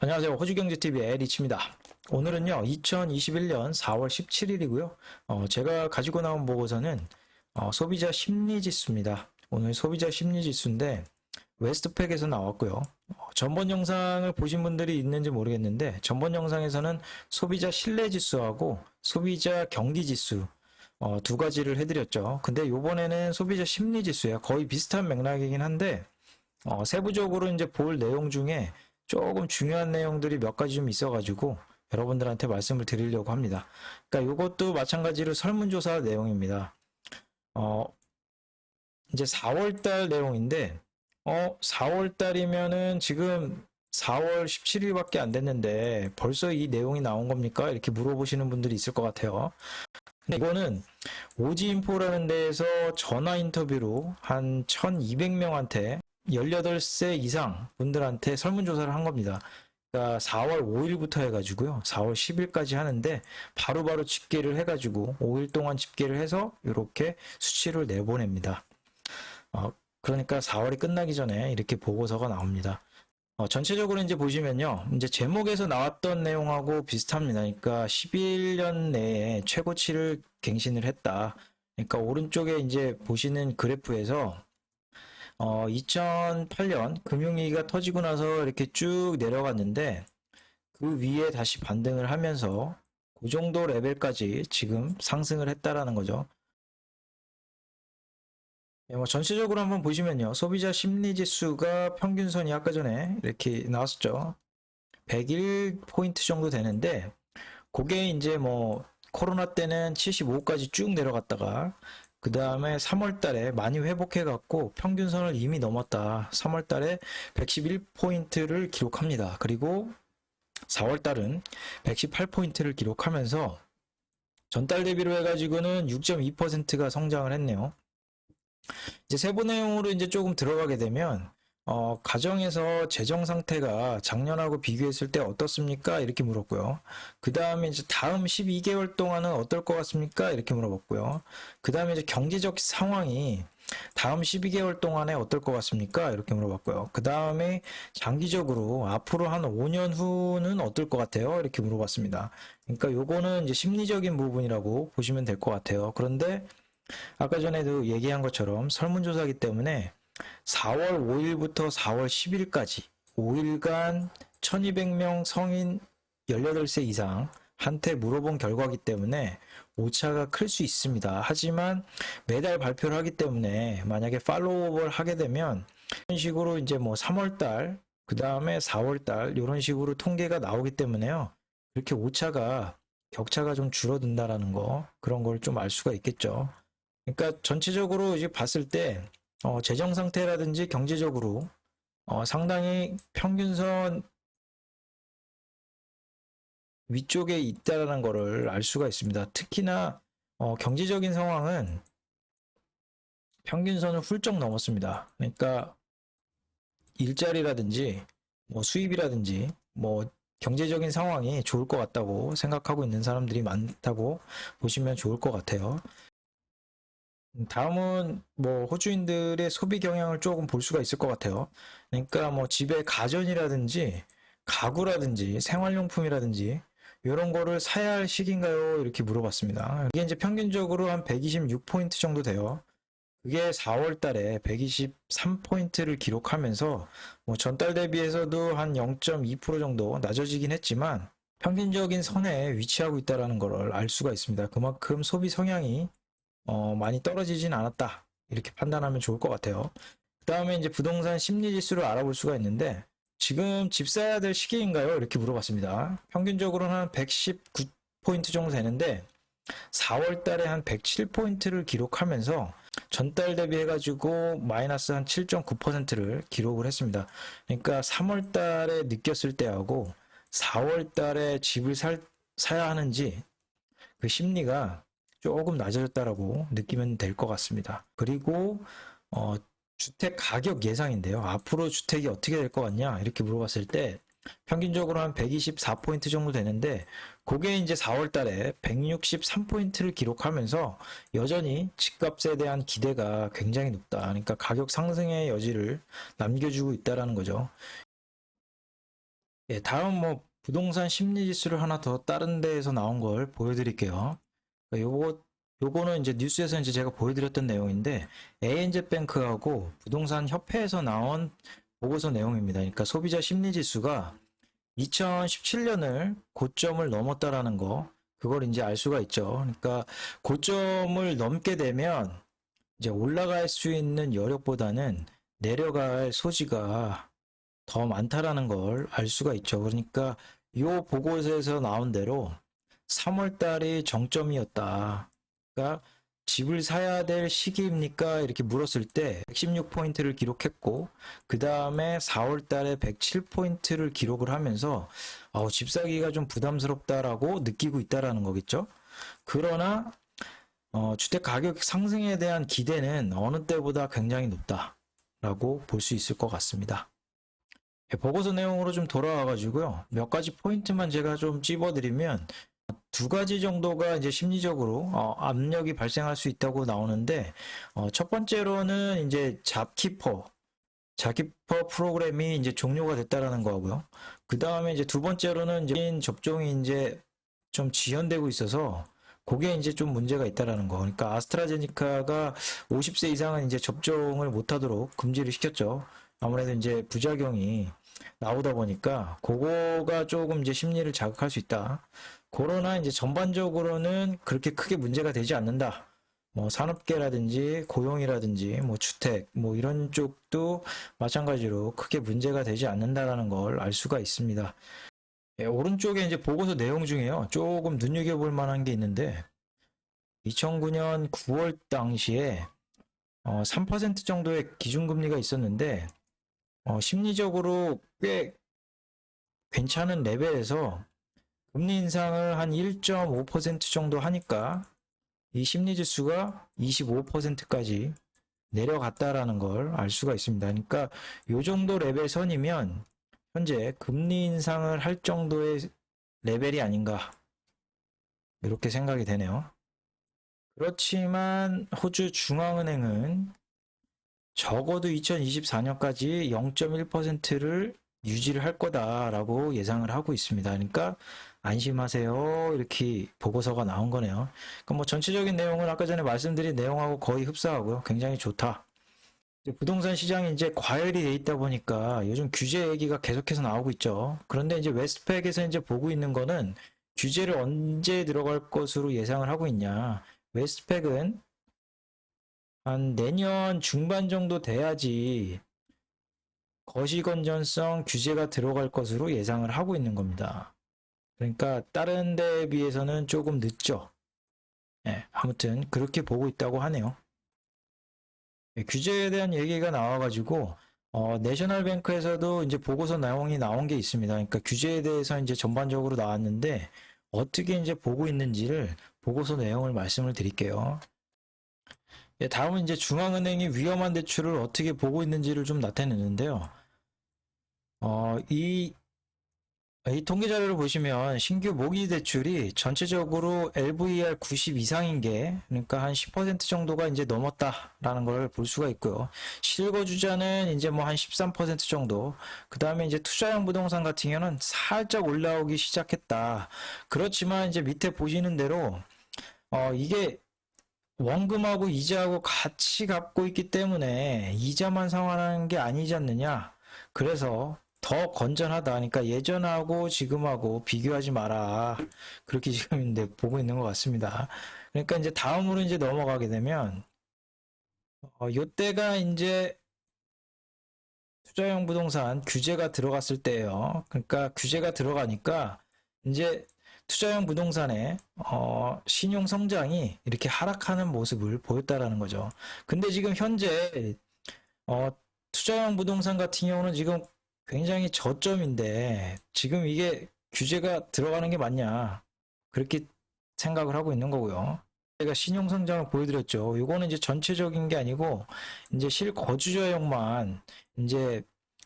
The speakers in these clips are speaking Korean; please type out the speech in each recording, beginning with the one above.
안녕하세요. 호주경제TV의 리치입니다. 오늘은요, 2021년 4월 17일이고요. 제가 가지고 나온 보고서는 소비자 심리지수입니다. 오늘 소비자 심리지수인데 웨스트팩에서 나왔고요. 전번 영상을 보신 분들이 있는지 모르겠는데 전번 영상에서는 소비자 신뢰지수하고 소비자 경기지수 두 가지를 해드렸죠. 근데 이번에는 소비자 심리지수예요. 거의 비슷한 맥락이긴 한데 세부적으로 이제 볼 내용 중에 조금 중요한 내용들이 몇 가지 좀 있어가지고 여러분들한테 말씀을 드리려고 합니다. 그러니까 이것도 마찬가지로 설문조사 내용입니다. 이제 4월달 내용인데 4월달이면은 지금 4월 17일밖에 안 됐는데 벌써 이 내용이 나온 겁니까? 이렇게 물어보시는 분들이 있을 것 같아요. 근데 이거는 오지인포라는 데에서 전화 인터뷰로 한 1200명한테 18세 이상 분들한테 설문조사를 한 겁니다. 그러니까 4월 5일부터 해가지고요. 4월 10일까지 하는데 바로바로 집계를 해가지고 5일 동안 집계를 해서 이렇게 수치를 내보냅니다. 그러니까 4월이 끝나기 전에 이렇게 보고서가 나옵니다. 전체적으로 이제 보시면요. 이제 제목에서 나왔던 내용하고 비슷합니다. 그러니까 11년 내에 최고치를 갱신을 했다. 그러니까 오른쪽에 이제 보시는 그래프에서 2008년 금융위기가 터지고 나서 이렇게 쭉 내려갔는데 그 위에 다시 반등을 하면서 그 정도 레벨까지 지금 상승을 했다라는 거죠. 전체적으로 한번 보시면요. 소비자 심리지수가 평균선이 아까 전에 이렇게 나왔었죠. 101포인트 정도 되는데 그게 이제 뭐 코로나 때는 75까지 쭉 내려갔다가 그 다음에 3월 달에 많이 회복해 갖고 평균선을 이미 넘었다. 3월 달에 111포인트를 기록합니다. 그리고 4월 달은 118포인트를 기록하면서 전달 대비로 해가지고는 6.2%가 성장을 했네요. 이제 세부 내용으로 이제 조금 들어가게 되면 가정에서 재정 상태가 작년하고 비교했을 때 어떻습니까? 이렇게 물었고요. 그 다음에 이제 다음 12개월 동안은 어떨 것 같습니까? 이렇게 물어봤고요. 그 다음에 이제 경제적 상황이 다음 12개월 동안에 어떨 것 같습니까? 이렇게 물어봤고요. 그 다음에 장기적으로 앞으로 한 5년 후는 어떨 것 같아요? 이렇게 물어봤습니다. 그러니까 요거는 이제 심리적인 부분이라고 보시면 될 것 같아요. 그런데 아까 전에도 얘기한 것처럼 설문조사이기 때문에 4월 5일부터 4월 10일까지 5일간 1200명 성인 18세 이상 한테 물어본 결과이기 때문에 오차가 클 수 있습니다. 하지만 매달 발표를 하기 때문에 만약에 팔로우업을 하게 되면 이런 식으로 이제 뭐 3월달 그 다음에 4월달 이런 식으로 통계가 나오기 때문에요. 이렇게 오차가 격차가 좀 줄어든다라는 거 그런 걸 좀 알 수가 있겠죠. 그러니까 전체적으로 이제 봤을 때 재정 상태라든지 경제적으로 상당히 평균선 위쪽에 있다라는 것을 알 수가 있습니다. 특히나 경제적인 상황은 평균선을 훌쩍 넘었습니다. 그러니까 일자리라든지 뭐 수입이라든지 뭐 경제적인 상황이 좋을 것 같다고 생각하고 있는 사람들이 많다고 보시면 좋을 것 같아요. 다음은 뭐 호주인들의 소비 경향을 조금 볼 수가 있을 것 같아요. 그러니까 뭐 집에 가전이라든지 가구라든지 생활용품이라든지 이런 거를 사야 할 시기인가요? 이렇게 물어봤습니다. 이게 이제 평균적으로 한 126포인트 정도 돼요. 그게 4월 달에 123포인트를 기록하면서 뭐 전달 대비해서도 한 0.2% 정도 낮아지긴 했지만 평균적인 선에 위치하고 있다는 걸 알 수가 있습니다. 그만큼 소비 성향이 많이 떨어지진 않았다. 이렇게 판단하면 좋을 것 같아요. 그 다음에 이제 부동산 심리 지수를 알아볼 수가 있는데 지금 집 사야 될 시기인가요? 이렇게 물어봤습니다. 평균적으로는 한 119포인트 정도 되는데 4월 달에 한 107포인트를 기록하면서 전달 대비해가지고 마이너스 한 7.9%를 기록을 했습니다. 그러니까 3월 달에 느꼈을 때하고 4월 달에 집을 사야 하는지 그 심리가 조금 낮아졌다라고 느끼면 될 것 같습니다. 그리고 주택 가격 예상인데요. 앞으로 주택이 어떻게 될 것 같냐 이렇게 물어봤을 때 평균적으로 한 124포인트 정도 되는데 그게 이제 4월 달에 163포인트를 기록하면서 여전히 집값에 대한 기대가 굉장히 높다. 그러니까 가격 상승의 여지를 남겨주고 있다라는 거죠. 예, 다음 뭐 부동산 심리 지수를 하나 더 다른 데에서 나온 걸 보여드릴게요. 요거는 이제 뉴스에서 이제 제가 보여드렸던 내용인데 ANZ 뱅크하고 부동산 협회에서 나온 보고서 내용입니다. 그러니까 소비자 심리 지수가 2017년을 고점을 넘었다라는 거, 그걸 이제 알 수가 있죠. 그러니까 고점을 넘게 되면 이제 올라갈 수 있는 여력보다는 내려갈 소지가 더 많다라는 걸 알 수가 있죠. 그러니까 이 보고서에서 나온 대로 3월 달이 정점이었다. 그러니까 집을 사야 될 시기입니까? 이렇게 물었을 때 116포인트를 기록했고, 그 다음에 4월 달에 107포인트를 기록을 하면서 집 사기가 좀 부담스럽다라고 느끼고 있다라는 거겠죠. 그러나 주택 가격 상승에 대한 기대는 어느 때보다 굉장히 높다라고 볼 수 있을 것 같습니다. 보고서 내용으로 좀 돌아와가지고요. 몇 가지 포인트만 제가 좀 찝어드리면, 두 가지 정도가 이제 심리적으로 압력이 발생할 수 있다고 나오는데, 첫 번째로는 이제 잡키퍼 프로그램이 이제 종료가 됐다라는 거고요. 그 다음에 이제 두 번째로는 이제 접종이 이제 좀 지연되고 있어서 그게 이제 좀 문제가 있다라는 거. 그러니까 아스트라제니카가 50세 이상은 이제 접종을 못하도록 금지를 시켰죠. 아무래도 이제 부작용이 나오다 보니까 그거가 조금 이제 심리를 자극할 수 있다. 그러나 이제 전반적으로는 그렇게 크게 문제가 되지 않는다. 뭐 산업계라든지 고용이라든지 뭐 주택 뭐 이런 쪽도 마찬가지로 크게 문제가 되지 않는다라는 걸 알 수가 있습니다. 예, 오른쪽에 이제 보고서 내용 중에요. 조금 눈여겨볼 만한 게 있는데 2009년 9월 당시에 3% 정도의 기준금리가 있었는데 심리적으로 꽤 괜찮은 레벨에서 금리 인상을 한 1.5% 정도 하니까 이 심리 지수가 25%까지 내려갔다라는 걸 알 수가 있습니다. 그러니까 이 정도 레벨 선이면 현재 금리 인상을 할 정도의 레벨이 아닌가 이렇게 생각이 되네요. 그렇지만 호주 중앙은행은 적어도 2024년까지 0.1%를 유지를 할 거다라고 예상을 하고 있습니다. 그러니까 안심하세요. 이렇게 보고서가 나온 거네요. 그러니까 뭐 전체적인 내용은 아까 전에 말씀드린 내용하고 거의 흡사하고요. 굉장히 좋다. 부동산 시장이 이제 과열이 돼 있다 보니까 요즘 규제 얘기가 계속해서 나오고 있죠. 그런데 이제 웨스트팩에서 이제 보고 있는 거는 규제를 언제 들어갈 것으로 예상을 하고 있냐. 웨스트팩은 한 내년 중반 정도 돼야지 거시건전성 규제가 들어갈 것으로 예상을 하고 있는 겁니다. 그러니까 다른 데에 비해서는 조금 늦죠. 네, 아무튼 그렇게 보고 있다고 하네요. 네, 규제에 대한 얘기가 나와가지고 내셔널뱅크에서도 이제 보고서 내용이 나온 게 있습니다. 그러니까 규제에 대해서 이제 전반적으로 나왔는데 어떻게 이제 보고 있는지를 보고서 내용을 말씀을 드릴게요. 예, 다음은 이제 중앙은행이 위험한 대출을 어떻게 보고 있는지를 좀 나타내는데요. 이 통계 자료를 보시면 신규 모기 대출이 전체적으로 LVR 90 이상인 게 그러니까 한 10% 정도가 이제 넘었다라는 걸 볼 수가 있고요. 실거주자는 이제 뭐 한 13% 정도. 그 다음에 이제 투자형 부동산 같은 경우는 살짝 올라오기 시작했다. 그렇지만 이제 밑에 보시는 대로 이게 원금하고 이자하고 같이 갚고 있기 때문에 이자만 상환하는 게 아니지 않느냐. 그래서 더 건전하다. 그러니까 예전하고 지금하고 비교하지 마라. 그렇게 지금 이제 보고 있는 것 같습니다. 그러니까 이제 다음으로 이제 넘어가게 되면 요때가 이제 투자형 부동산 규제가 들어갔을 때예요. 그러니까 규제가 들어가니까 이제 투자형 부동산의 신용 성장이 이렇게 하락하는 모습을 보였다라는 거죠. 근데 지금 현재 투자형 부동산 같은 경우는 지금 굉장히 저점인데 지금 이게 규제가 들어가는 게 맞냐 그렇게 생각을 하고 있는 거고요. 제가 신용 성장을 보여드렸죠. 이거는 이제 전체적인 게 아니고 이제 실거주자용만 이제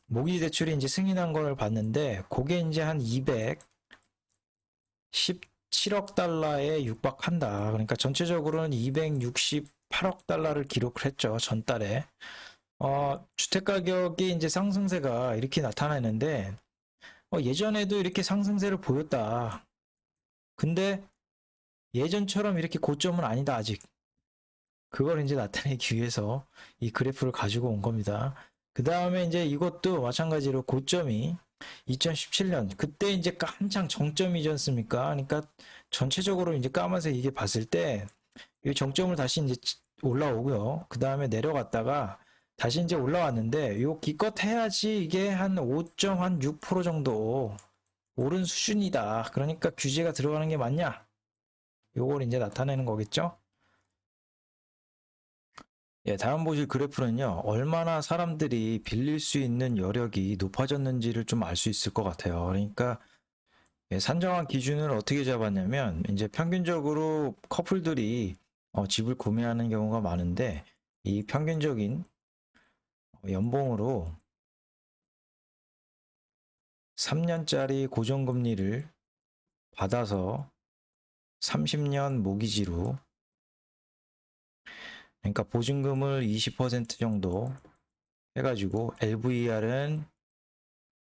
모기 대출이 이제 승인한 걸 봤는데 그게 이제 한 217억 달러에 육박한다. 그러니까 전체적으로는 268억 달러를 기록을 했죠. 전달에. 주택 가격이 이제 상승세가 이렇게 나타나는데 예전에도 이렇게 상승세를 보였다. 근데 예전처럼 이렇게 고점은 아니다, 아직. 그걸 이제 나타내기 위해서 이 그래프를 가지고 온 겁니다. 그 다음에 이제 이것도 마찬가지로 고점이 2017년, 그때 이제 한창 정점이지 않습니까? 그러니까 전체적으로 이제 까만색 이게 봤을 때, 이 정점을 다시 이제 올라오고요. 그 다음에 내려갔다가 다시 이제 올라왔는데, 요 기껏 해야지 이게 한 5.6% 정도 오른 수준이다. 그러니까 규제가 들어가는 게 맞냐? 요걸 이제 나타내는 거겠죠? 예, 다음 보실 그래프는요, 얼마나 사람들이 빌릴 수 있는 여력이 높아졌는지를 좀 알 수 있을 것 같아요. 그러니까, 예, 산정한 기준을 어떻게 잡았냐면, 이제 평균적으로 커플들이 집을 구매하는 경우가 많은데, 이 평균적인 연봉으로 3년짜리 고정금리를 받아서 30년 모기지로, 그러니까 보증금을 20% 정도 해가지고 LVR은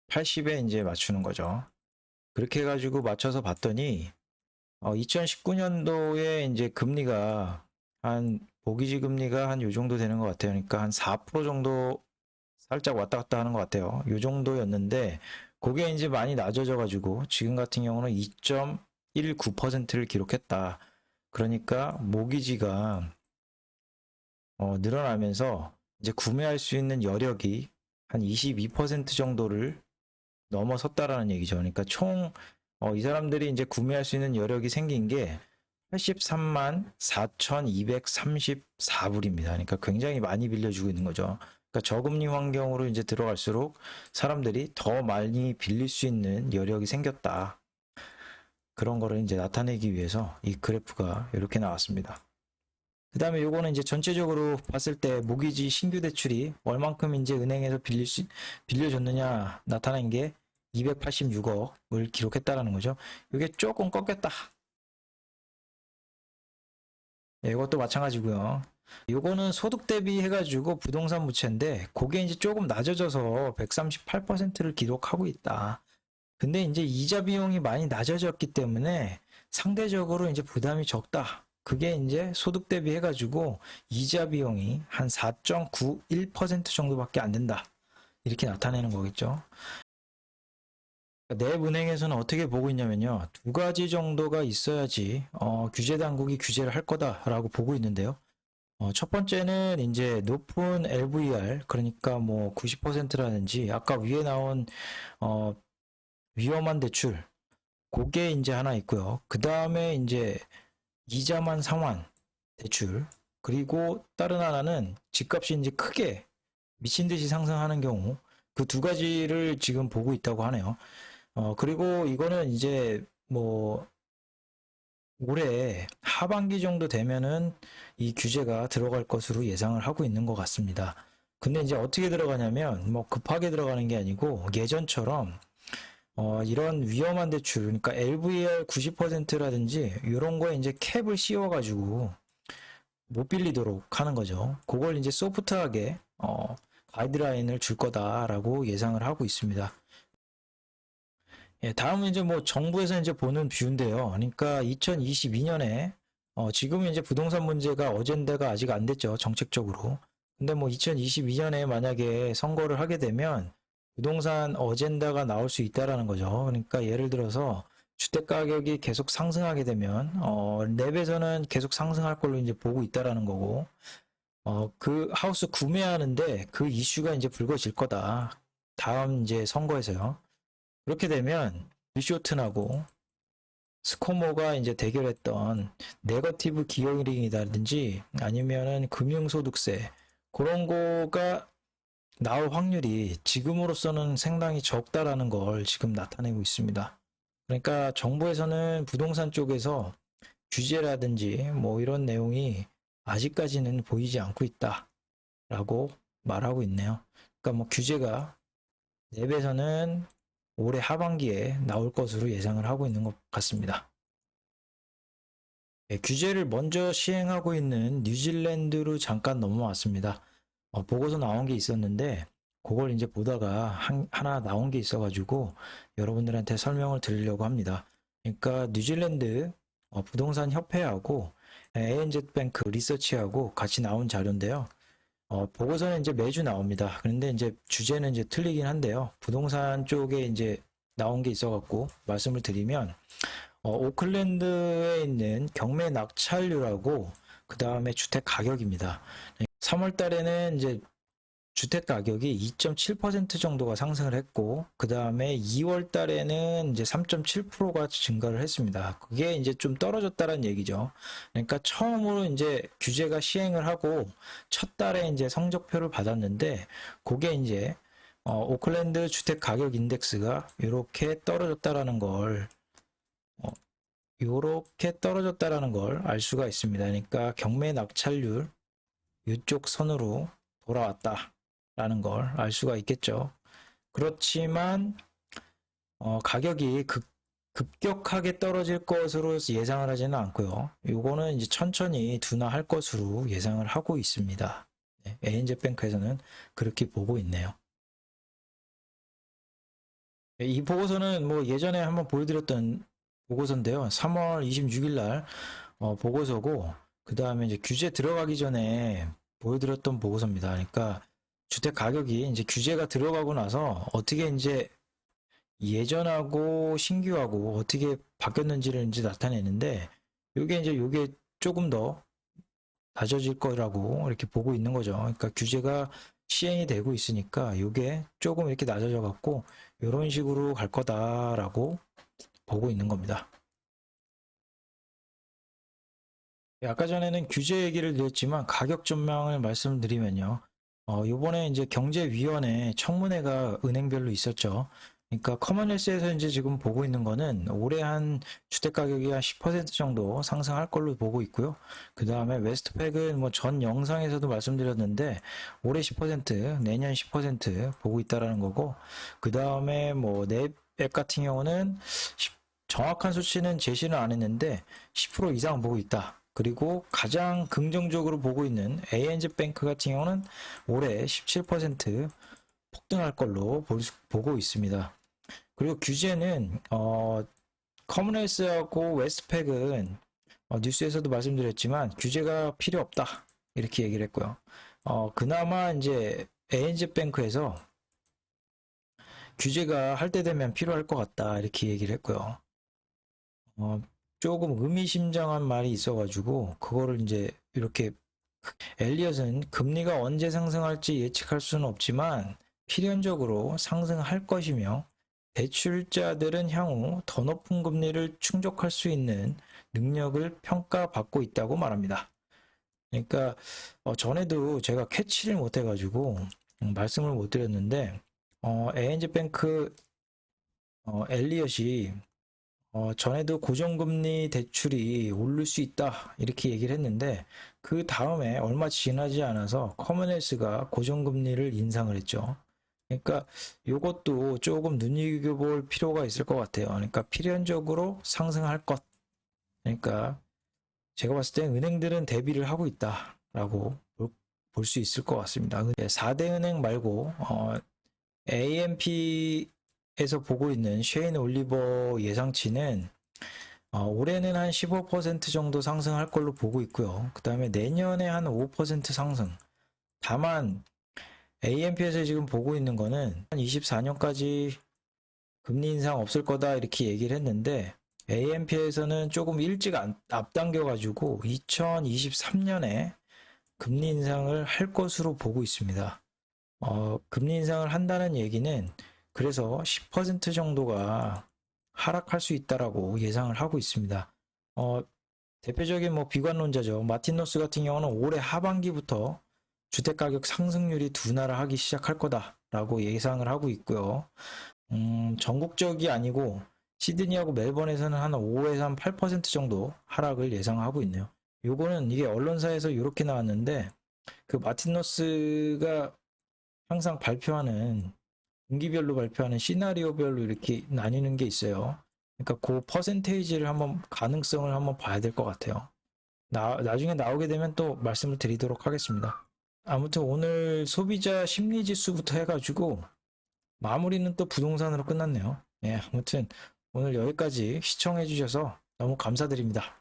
80에 이제 맞추는 거죠. 그렇게 해가지고 맞춰서 봤더니 2019년도에 이제 금리가 한 모기지 금리가 한 요 정도 되는 것 같아요. 그러니까 한 4% 정도 살짝 왔다 갔다 하는 것 같아요. 요 정도였는데 그게 이제 많이 낮아져 가지고 지금 같은 경우는 2.19%를 기록했다. 그러니까 모기지가 늘어나면서 이제 구매할 수 있는 여력이 한 22% 정도를 넘어섰다라는 얘기죠. 그러니까 총 이 사람들이 이제 구매할 수 있는 여력이 생긴 게 83만 4,234불입니다. 그러니까 굉장히 많이 빌려주고 있는 거죠. 그러니까 저금리 환경으로 이제 들어갈수록 사람들이 더 많이 빌릴 수 있는 여력이 생겼다. 그런 거를 이제 나타내기 위해서 이 그래프가 이렇게 나왔습니다. 그 다음에 요거는 이제 전체적으로 봤을 때 모기지 신규 대출이 얼만큼 이제 은행에서 빌려줬느냐 나타낸 게 286억을 기록했다라는 거죠. 이게 조금 꺾였다. 네, 이것도 마찬가지고요. 요거는 소득 대비 해가지고 부동산 부채인데 그게 이제 조금 낮아져서 138%를 기록하고 있다. 근데 이제 이자 비용이 많이 낮아졌기 때문에 상대적으로 이제 부담이 적다. 그게 이제 소득 대비 해가지고 이자 비용이 한 4.91% 정도밖에 안 된다. 이렇게 나타내는 거겠죠. 내은행에서는 어떻게 보고 있냐면요. 두 가지 정도가 있어야지 규제 당국이 규제를 할 거다라고 보고 있는데요. 첫 번째는 이제 높은 LVR, 그러니까 뭐 90%라든지 아까 위에 나온 어, 위험한 대출, 그게 이제 하나 있고요. 그 다음에 이제 이자만 상환 대출, 그리고 다른 하나는 집값이 이제 크게 미친 듯이 상승하는 경우, 그 두 가지를 지금 보고 있다고 하네요. 그리고 이거는 이제 뭐 올해 하반기 정도 되면은 이 규제가 들어갈 것으로 예상을 하고 있는 것 같습니다. 근데 이제 어떻게 들어가냐면 뭐 급하게 들어가는 게 아니고 예전처럼 이런 위험한 대출, 그러니까 LVR 90%라든지 이런 거에 이제 캡을 씌워가지고 못 빌리도록 하는 거죠. 그걸 이제 소프트하게 가이드라인을 줄 거다라고 예상을 하고 있습니다. 예, 다음은 이제 뭐 정부에서 이제 보는 뷰인데요. 그러니까 2022년에 지금은 이제 부동산 문제가 어젠다가 아직 안 됐죠. 정책적으로. 근데 뭐 2022년에 만약에 선거를 하게 되면 부동산 어젠다가 나올 수 있다라는 거죠. 그러니까 예를 들어서 주택 가격이 계속 상승하게 되면 랩에서는 계속 상승할 걸로 이제 보고 있다라는 거고 그 하우스 구매하는데 그 이슈가 이제 불거질 거다. 다음 이제 선거에서요. 그렇게 되면 류쇼튼하고 스코모가 이제 대결했던 네거티브 기어링이라든지 아니면은 금융소득세 그런 거가 나올 확률이 지금으로서는 상당히 적다라는 걸 지금 나타내고 있습니다. 그러니까 정부에서는 부동산 쪽에서 규제라든지 뭐 이런 내용이 아직까지는 보이지 않고 있다라고 말하고 있네요. 그러니까 뭐 규제가 랩에서는 올해 하반기에 나올 것으로 예상을 하고 있는 것 같습니다. 네, 규제를 먼저 시행하고 있는 뉴질랜드로 잠깐 넘어왔습니다. 보고서 나온 게 있었는데 그걸 이제 보다가 하나 나온 게 있어가지고 여러분들한테 설명을 드리려고 합니다. 그러니까 뉴질랜드 부동산 협회하고 ANZ뱅크 리서치하고 같이 나온 자료인데요. 보고서는 이제 매주 나옵니다. 그런데 이제 주제는 이제 틀리긴 한데요. 부동산 쪽에 이제 나온 게 있어갖고 말씀을 드리면, 오클랜드에 있는 경매 낙찰률하고 그 다음에 주택 가격입니다. 3월 달에는 이제 주택 가격이 2.7% 정도가 상승을 했고, 그 다음에 2월 달에는 이제 3.7%가 증가를 했습니다. 그게 이제 좀 떨어졌다는 얘기죠. 그러니까 처음으로 이제 규제가 시행을 하고 첫 달에 이제 성적표를 받았는데, 그게 이제 오클랜드 주택 가격 인덱스가 이렇게 떨어졌다라는 걸 알 수가 있습니다. 그러니까 경매 낙찰률 이쪽 선으로 돌아왔다라는 걸 알 수가 있겠죠. 그렇지만 가격이 급격하게 떨어질 것으로 예상을 하지는 않고요. 이거는 이제 천천히 둔화할 것으로 예상을 하고 있습니다. 네, ANZ뱅크에서는 그렇게 보고 있네요. 이 보고서는 뭐 예전에 한번 보여드렸던 보고서인데요. 3월 26일 날 보고서고, 그 다음에 이제 규제 들어가기 전에 보여드렸던 보고서입니다. 그러니까 주택 가격이 이제 규제가 들어가고 나서 어떻게 이제 예전하고 신규하고 어떻게 바뀌었는지를 이제 나타내는데, 요게 조금 더 낮아질 거라고 이렇게 보고 있는 거죠. 그러니까 규제가 시행이 되고 있으니까 요게 조금 이렇게 낮아져 갖고 이런 식으로 갈 거다라고 보고 있는 겁니다. 아까 전에는 규제 얘기를 드렸지만 가격 전망을 말씀드리면요. 요번에 이제 경제위원회 청문회가 은행별로 있었죠. 그러니까 커먼웰스에서 이제 지금 보고 있는 거는 올해 한 주택 가격이 한 10% 정도 상승할 걸로 보고 있고요. 그 다음에 웨스트팩은 뭐 전 영상에서도 말씀드렸는데 올해 10%, 내년 10% 보고 있다라는 거고, 그 다음에 뭐 랩 같은 경우는 정확한 수치는 제시는 안 했는데 10% 이상 보고 있다. 그리고 가장 긍정적으로 보고 있는 ANZ뱅크 같은 경우는 올해 17% 폭등할 걸로 보고 있습니다. 그리고 규제는 커먼웰스하고 웨스트팩은 뉴스에서도 말씀드렸지만 규제가 필요 없다 이렇게 얘기를 했고요. 그나마 이제 ANZ뱅크에서 규제가 할 때 되면 필요할 것 같다 이렇게 얘기를 했고요. 조금 의미심장한 말이 있어가지고 그거를 이제 이렇게, 엘리엇은 금리가 언제 상승할지 예측할 수는 없지만 필연적으로 상승할 것이며 대출자들은 향후 더 높은 금리를 충족할 수 있는 능력을 평가받고 있다고 말합니다. 그러니까 전에도 제가 캐치를 못해가지고 말씀을 못 드렸는데, ANZ뱅크 엘리엇이 전에도 고정금리 대출이 오를 수 있다 이렇게 얘기를 했는데, 그 다음에 얼마 지나지 않아서 커먼웰스가 고정금리를 인상을 했죠. 그러니까 이것도 조금 눈여겨볼 필요가 있을 것 같아요. 그러니까 필연적으로 상승할 것. 그러니까 제가 봤을 때 은행들은 대비를 하고 있다라고 볼 수 있을 것 같습니다. 4대 은행 말고 AMP에서 보고 있는 쉐인 올리버 예상치는 올해는 한 15% 정도 상승할 걸로 보고 있고요. 그 다음에 내년에 한 5% 상승. 다만 AMP에서 지금 보고 있는 거는 24년까지 금리 인상 없을 거다 이렇게 얘기를 했는데, AMP에서는 조금 일찍 앞당겨 가지고 2023년에 금리 인상을 할 것으로 보고 있습니다. 금리 인상을 한다는 얘기는 그래서 10% 정도가 하락할 수 있다라고 예상을 하고 있습니다. 대표적인 뭐 비관론자죠. 마틴 노스 같은 경우는 올해 하반기부터 주택가격 상승률이 둔화를 하기 시작할 거다라고 예상을 하고 있고요. 전국적이 아니고 시드니하고 멜번에서는 한 5에서 한 8% 정도 하락을 예상하고 있네요. 요거는 이게 언론사에서 이렇게 나왔는데, 그 마틴 노스가 항상 발표하는 분기별로 발표하는 시나리오별로 이렇게 나뉘는 게 있어요. 그러니까 그 퍼센테이지를 한번 가능성을 한번 봐야 될 것 같아요. 나중에 나오게 되면 또 말씀을 드리도록 하겠습니다. 아무튼 오늘 소비자 심리 지수부터 해가지고 마무리는 또 부동산으로 끝났네요. 예, 아무튼 오늘 여기까지 시청해 주셔서 너무 감사드립니다.